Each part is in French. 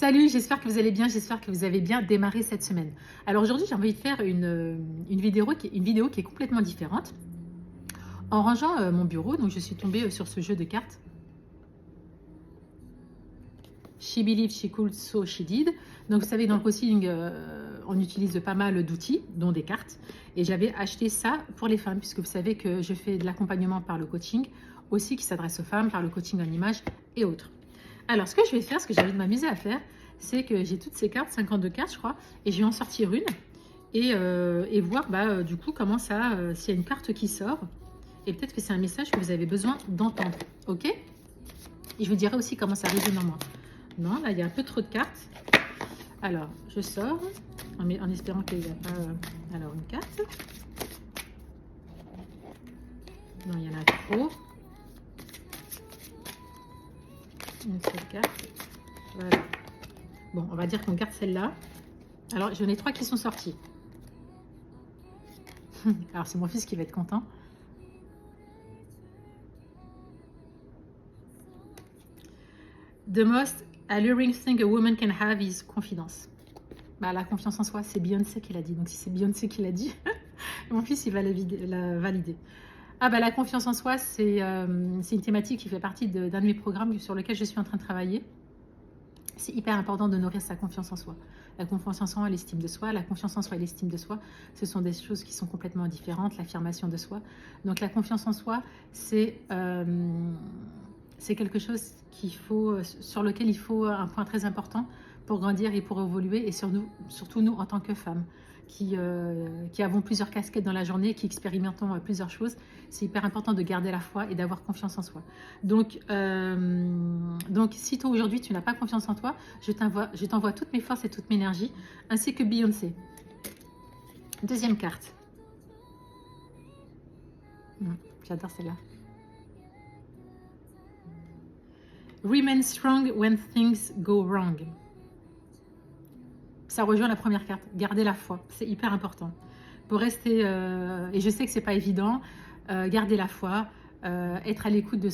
Salut, j'espère que vous allez bien, j'espère que vous avez bien démarré cette semaine. Alors aujourd'hui, j'ai envie de faire une vidéo qui est complètement différente. En rangeant mon bureau, donc je suis tombée sur ce jeu de cartes. She believed, she could, so she did. Donc vous savez, dans le coaching, on utilise pas mal d'outils, dont des cartes. Et j'avais acheté ça pour les femmes, puisque vous savez que je fais de l'accompagnement par le coaching, aussi qui s'adresse aux femmes, par le coaching en image et autres. Alors, ce que je vais faire, ce que j'ai envie de m'amuser à faire, c'est que j'ai toutes ces cartes, 52 cartes, je crois, et je vais en sortir une et voir, du coup, comment ça, s'il y a une carte qui sort, et peut-être que c'est un message que vous avez besoin d'entendre, ok? Et je vous dirai aussi comment ça résonne en moi. Non, là, il y a un peu trop de cartes. Alors, je sors, en espérant qu'il n'y a pas... alors, une carte. Non, il y en a trop. Une seule carte. Voilà. Bon, on va dire qu'on garde celle-là. Alors, j'en ai 3 qui sont sortis. Alors, c'est mon fils qui va être content. The most alluring thing a woman can have is confidence. La confiance en soi, c'est Beyoncé qui l'a dit. Donc, si c'est Beyoncé qui l'a dit, mon fils, il va la valider. La confiance en soi, c'est une thématique qui fait partie d'un de mes programmes sur lequel je suis en train de travailler. C'est hyper important de nourrir sa confiance en soi. La confiance en soi et l'estime de soi. La confiance en soi et l'estime de soi, ce sont des choses qui sont complètement différentes. L'affirmation de soi. Donc la confiance en soi, c'est quelque chose sur lequel il faut un point très important pour grandir et pour évoluer. Et surtout nous, en tant que femmes, qui avons plusieurs casquettes dans la journée, qui expérimentons plusieurs choses, c'est hyper important de garder la foi et d'avoir confiance en soi. Donc si toi aujourd'hui tu n'as pas confiance en toi, je t'envoie toutes mes forces et toute mon énergie, ainsi que Beyoncé. Deuxième carte. J'adore celle-là. Remain strong when things go wrong. Ça rejoint la première carte, garder la foi, c'est hyper important. Pour rester, et je sais que c'est pas évident, garder la foi, être à l'écoute de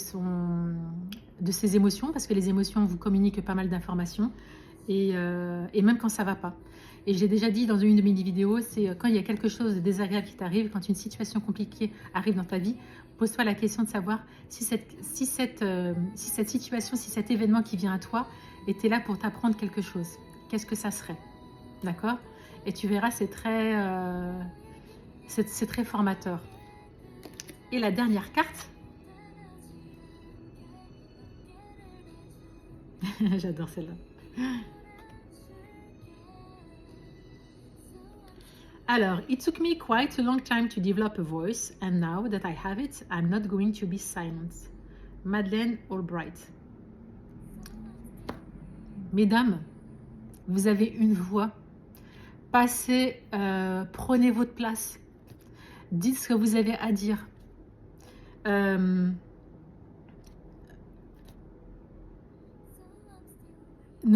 ses émotions, parce que les émotions vous communiquent pas mal d'informations, et même quand ça va pas. Et j'ai déjà dit dans une de mes vidéos, c'est quand il y a quelque chose de désagréable qui t'arrive, quand une situation compliquée arrive dans ta vie, pose-toi la question de savoir si cette situation, si cet événement qui vient à toi était là pour t'apprendre quelque chose. Qu'est-ce que ça serait? D'accord? Et tu verras, c'est très formateur. Et la dernière carte, j'adore celle-là. Alors, it took me quite a long time to develop a voice, and now that I have it, I'm not going to be silent. Madeleine Albright. Mesdames, vous avez une voix. Passez, prenez votre place. Dites ce que vous avez à dire. Ne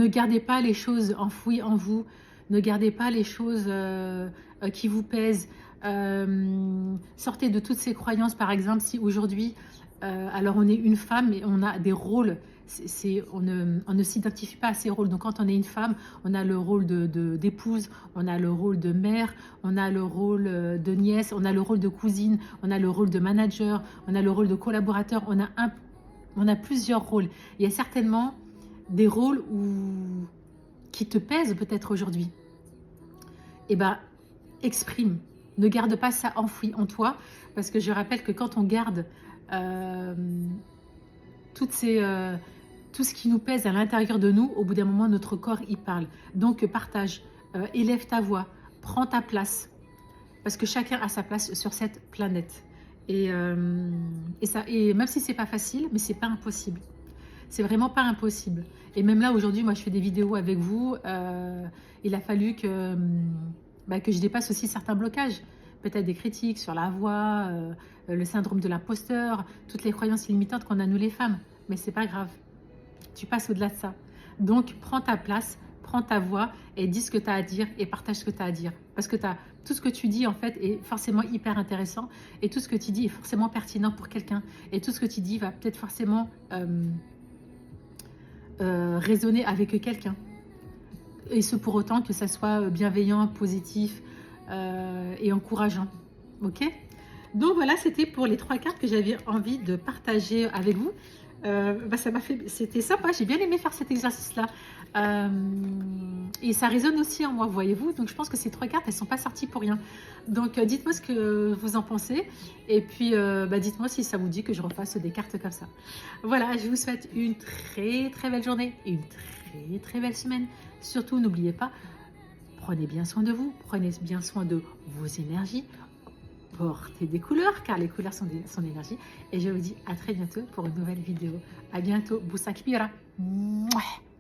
gardez pas les choses enfouies en vous. Ne gardez pas les choses qui vous pèsent. Sortez de toutes ces croyances. Par exemple, si aujourd'hui, alors on est une femme et on a des rôles, on ne s'identifie pas à ces rôles. Donc quand on est une femme, on a le rôle d'épouse, on a le rôle de mère, on a le rôle de nièce, on a le rôle de cousine, on a le rôle de manager, on a le rôle de collaborateur, on a plusieurs rôles. Il y a certainement des rôles qui te pèsent peut-être aujourd'hui. Exprime. Ne garde pas ça enfoui en toi, parce que je rappelle que quand on garde tout ce qui nous pèse à l'intérieur de nous, au bout d'un moment, notre corps y parle. Donc partage, élève ta voix, prends ta place, parce que chacun a sa place sur cette planète. Et même si c'est pas facile, mais c'est pas impossible. C'est vraiment pas impossible. Et même là, aujourd'hui, moi, je fais des vidéos avec vous. Il a fallu que je dépasse aussi certains blocages. Peut-être des critiques sur la voix, le syndrome de l'imposteur, toutes les croyances limitantes qu'on a nous les femmes. Mais c'est pas grave. Tu passes au-delà de ça. Donc, prends ta place, prends ta voix et dis ce que tu as à dire et partage ce que tu as à dire. Parce que tout ce que tu dis, en fait, est forcément hyper intéressant. Et tout ce que tu dis est forcément pertinent pour quelqu'un. Et tout ce que tu dis va peut-être forcément résonner avec quelqu'un. et ce pour autant que ça soit bienveillant, positif et encourageant. Ok? Donc voilà, c'était pour les 3 cartes que j'avais envie de partager avec vous. Ça m'a fait, c'était sympa, j'ai bien aimé faire cet exercice-là. Et ça résonne aussi en moi, voyez-vous. Donc je pense que ces 3 cartes, elles ne sont pas sorties pour rien. Donc dites-moi ce que vous en pensez. Et puis dites-moi si ça vous dit que je refasse des cartes comme ça. Voilà, je vous souhaite une très très belle journée et une très très belle semaine. Surtout, n'oubliez pas, prenez bien soin de vous, prenez bien soin de vos énergies. Portez des couleurs, car les couleurs sont énergie. Et je vous dis à très bientôt pour une nouvelle vidéo. À bientôt. Busak Mira. Mouah.